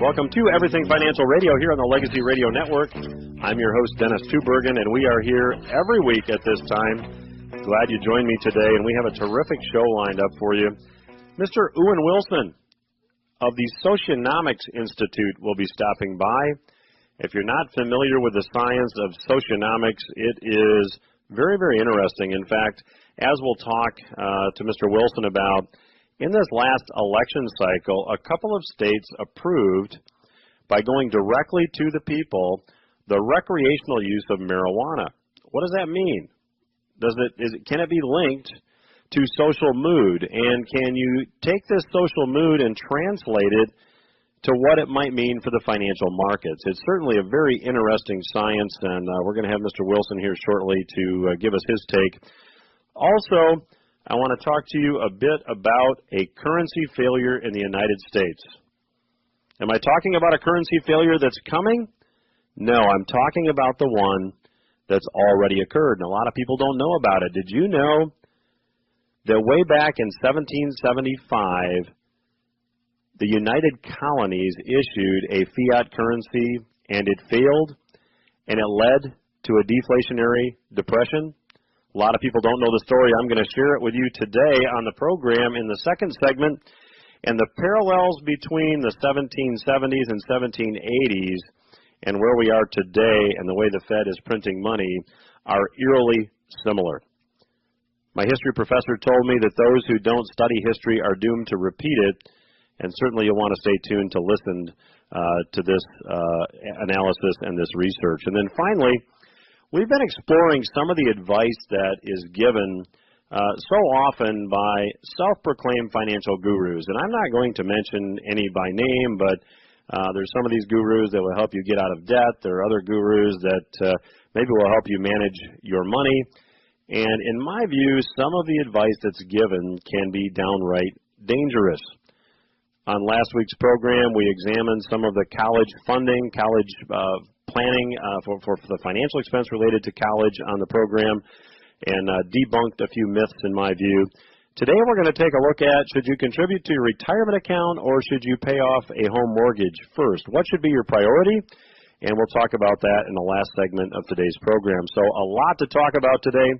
Welcome to Everything Financial Radio here on the Legacy Radio Network. I'm your host, Dennis Tubbergen, and we are here every week at this time. Glad you joined me today, and we have a terrific show lined up for you. Mr. Euan Wilson of the Socionomics Institute will be stopping by. If you're not familiar with the science of socionomics, it is very, very interesting. In fact, as we'll talk to Mr. Wilson about, in this last election cycle, a couple of states approved, by going directly to the people, the recreational use of marijuana. What does that mean? Can it be linked to social mood? And can you take this social mood and translate it to what it might mean for the financial markets? It's certainly a very interesting science, and we're going to have Mr. Wilson here shortly to give us his take. Also, I want to talk to you a bit about a currency failure in the United States. Am I talking about a currency failure that's coming? No, I'm talking about the one that's already occurred, and a lot of people don't know about it. Did you know that way back in 1775, the United Colonies issued a fiat currency, and it failed, and it led to a deflationary depression? A lot of people don't know the story. I'm going to share it with you today on the program in the second segment. And the parallels between the 1770s and 1780s and where we are today and the way the Fed is printing money are eerily similar. My history professor told me that those who don't study history are doomed to repeat it, and certainly you'll want to stay tuned to listen to this analysis and this research. And then finally, we've been exploring some of the advice that is given so often by self-proclaimed financial gurus. And I'm not going to mention any by name, but there's some of these gurus that will help you get out of debt. There are other gurus that maybe will help you manage your money. And in my view, some of the advice that's given can be downright dangerous. On last week's program, we examined some of the college funding, college planning for the financial expense related to college on the program, and debunked a few myths in my view. Today we're going to take a look at, should you contribute to your retirement account or should you pay off a home mortgage first? What should be your priority? And we'll talk about that in the last segment of today's program. So a lot to talk about today.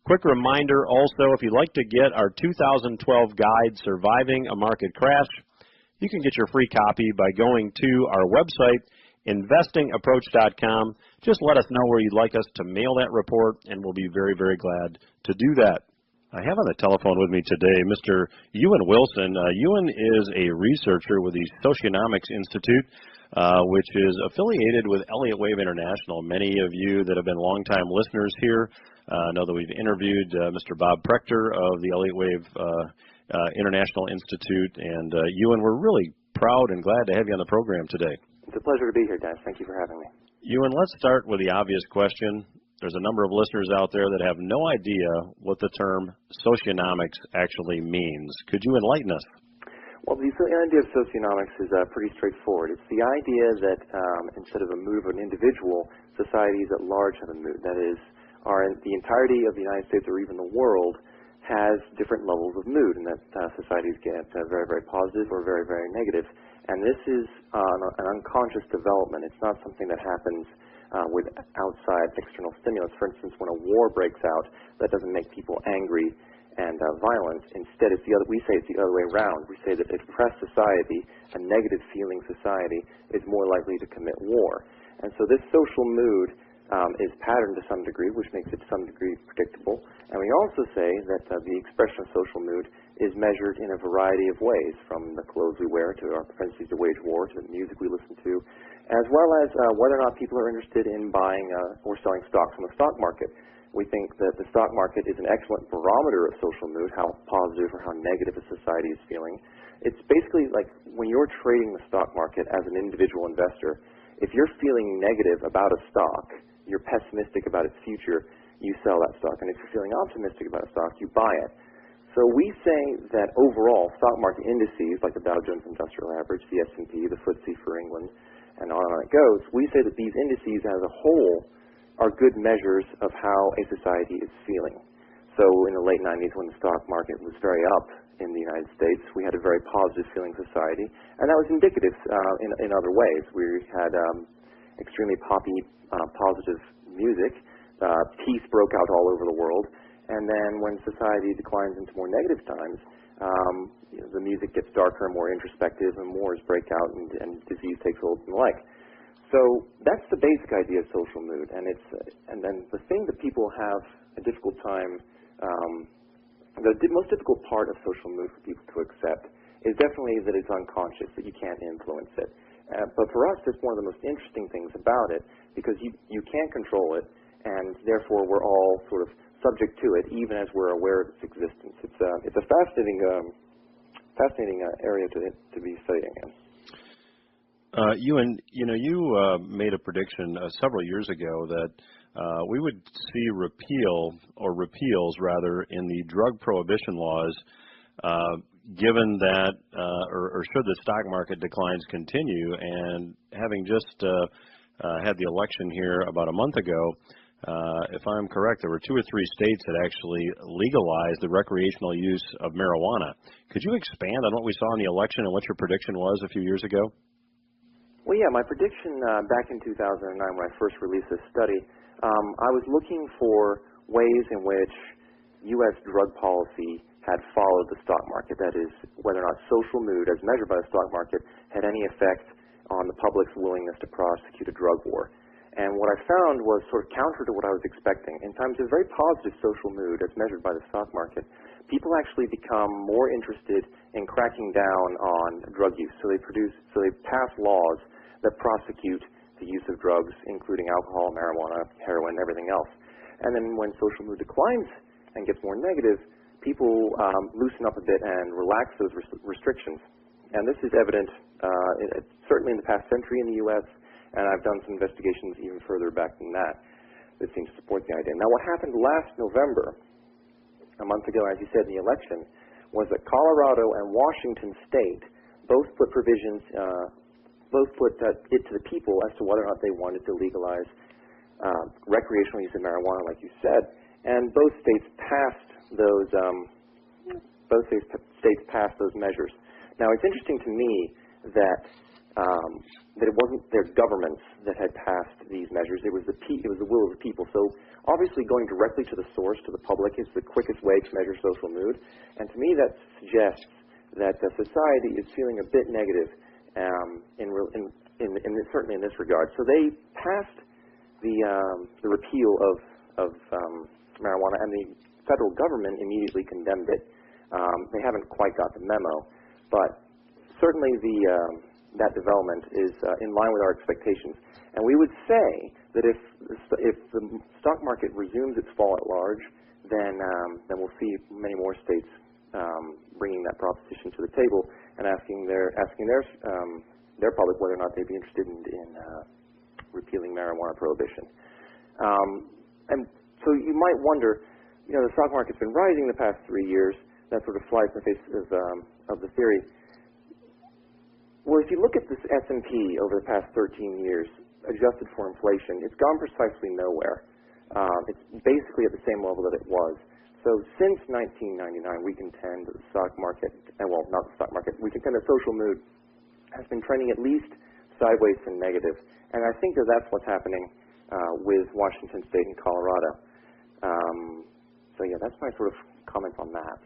Quick reminder also, if you'd like to get our 2012 guide, Surviving a Market Crash, you can get your free copy by going to our website, investingapproach.com. Just let us know where you'd like us to mail that report, and we'll be very, very glad to do that. I have on the telephone with me today Mr. Euan Wilson. Euan is a researcher with the Socionomics Institute, which is affiliated with Elliott Wave International. Many of you that have been longtime listeners here know that we've interviewed Mr. Bob Prechter of the Elliott Wave International Institute. And Euan, we're really proud and glad to have you on the program today. It's a pleasure to be here, Dennis. Thank you for having me. Euan, let's start with the obvious question. There's a number of listeners out there that have no idea what the term socionomics actually means. Could you enlighten us? Well, the idea of socionomics is pretty straightforward. It's the idea that instead of a mood of an individual, societies at large have a mood. That is, the entirety of the United States or even the world has different levels of mood, and that societies get very, very positive or very, very negative. And this is an unconscious development. It's not something that happens with outside external stimulus. For instance, when a war breaks out, that doesn't make people angry and violent. Instead, we say it's the other way around. We say that a depressed society, a negative feeling society, is more likely to commit war. And so this social mood is patterned to some degree, which makes it to some degree predictable. And we also say that the expression of social mood is measured in a variety of ways, from the clothes we wear to our propensity to wage war to the music we listen to, as well as whether or not people are interested in buying or selling stocks on the stock market. We think that the stock market is an excellent barometer of social mood, how positive or how negative a society is feeling. It's basically like when you're trading the stock market as an individual investor, if you're feeling negative about a stock, you're pessimistic about its future, you sell that stock. And if you're feeling optimistic about a stock, you buy it. So we say that overall, stock market indices, like the Dow Jones Industrial Average, the S&P, the FTSE for England, and on it goes, we say that these indices as a whole are good measures of how a society is feeling. So in the late 90s, when the stock market was very up in the United States, we had a very positive feeling society, and that was indicative in other ways. We had extremely poppy, positive music. Peace broke out all over the world, and then when society declines into more negative times, the music gets darker and more introspective, and wars break out, and disease takes hold and the like. So that's the basic idea of social mood, and then the thing that people have a difficult time. The most difficult part of social mood for people to accept is definitely that it's unconscious, that you can't influence it. But for us, it's one of the most interesting things about it, because you can't control it, and therefore we're all sort of subject to it, even as we're aware of its existence. It's a fascinating area to be studying in. Euan, you made a prediction several years ago that we would see repeals rather in the drug prohibition laws, given that, or should the stock market declines continue. And having just had the election here about a month ago, if I'm correct, there were 2 or 3 states that actually legalized the recreational use of marijuana. Could you expand on what we saw in the election and what your prediction was a few years ago? Well, yeah, my prediction back in 2009 when I first released this study, I was looking for ways in which U.S. drug policy had followed the stock market. That is, whether or not social mood, as measured by the stock market, had any effect on the public's willingness to prosecute a drug war. And what I found was sort of counter to what I was expecting. In times of very positive social mood, as measured by the stock market, people actually become more interested in cracking down on drug use. So they pass laws that prosecute the use of drugs, including alcohol, marijuana, heroin, everything else. And then when social mood declines and gets more negative, people loosen up a bit and relax those restrictions. And this is evident certainly in the past century in the U.S., and I've done some investigations even further back than that seem to support the idea. Now, what happened last November, a month ago, as you said, in the election, was that Colorado and Washington State both put provisions it to the people as to whether or not they wanted to legalize recreational use of marijuana, like you said, and both states passed those. States passed those measures. Now, it's interesting to me that it wasn't their governments that had passed these measures; it was the will of the people. So, obviously, going directly to the source, to the public, is the quickest way to measure social mood. And to me, that suggests that society is feeling a bit negative. Certainly in this regard. So they passed the repeal of marijuana, and the federal government immediately condemned it. They haven't quite got the memo, but certainly that development is in line with our expectations. And we would say that if the stock market resumes its fall at large, then we'll see many more states bringing that proposition to the table and asking their public whether or not they'd be interested in repealing marijuana prohibition. And so you might wonder, the stock market's been rising the past 3 years. That sort of flies in the face of the theory. Well, if you look at this S&P over the past 13 years, adjusted for inflation, it's gone precisely nowhere. It's basically at the same level that it was. So since 1999, we contend that the stock market, well, not the stock market, we contend that social mood has been trending at least sideways and negative. And I think that that's what's happening with Washington State and Colorado. So yeah, that's my sort of comment on that.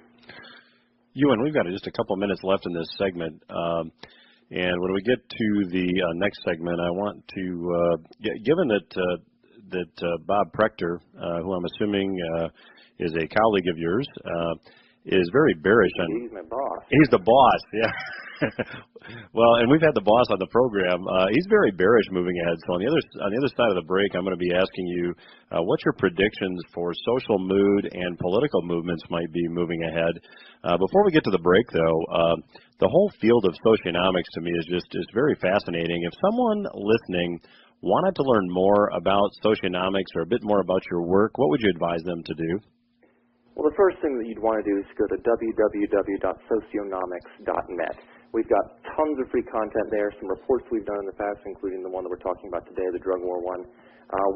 Euan, we've got just a couple of minutes left in this segment. And when we get to the next segment, I want to, given that Bob Prechter, who I'm assuming is a colleague of yours, is very bearish on. He's my boss. He's the boss, yeah. Well, and we've had the boss on the program. He's very bearish moving ahead. So on the other side of the break, I'm going to be asking you what your predictions for social mood and political movements might be moving ahead. Before we get to the break, though, the whole field of socioeconomics to me is very fascinating. If someone listening wanted to learn more about socioeconomics or a bit more about your work, what would you advise them to do? Well, the first thing that you'd want to do is go to www.socionomics.net. We've got tons of free content there, some reports we've done in the past, including the one that we're talking about today, the drug war one.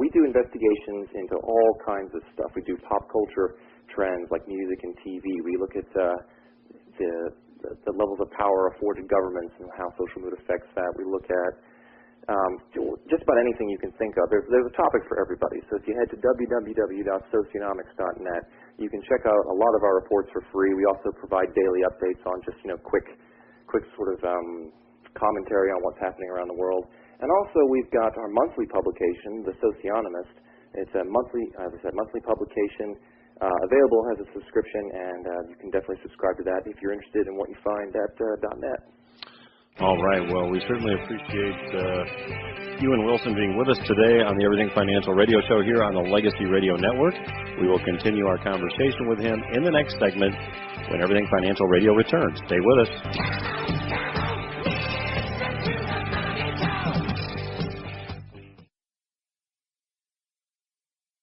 We do investigations into all kinds of stuff. We do pop culture trends like music and TV. We look at the levels of power afforded governments and how social mood affects that. We look at just about anything you can think of. There's a topic for everybody. So if you head to www.socionomics.net, you can check out a lot of our reports for free. We also provide daily updates on just quick sort of commentary on what's happening around the world. And also we've got our monthly publication, The Socionomist. It's a monthly, as I said, monthly publication. Available as a subscription, and you can definitely subscribe to that if you're interested in what you find at .net. All right. Well, we certainly appreciate Euan Wilson being with us today on the Everything Financial Radio Show here on the Legacy Radio Network. We will continue our conversation with him in the next segment when Everything Financial Radio returns. Stay with us.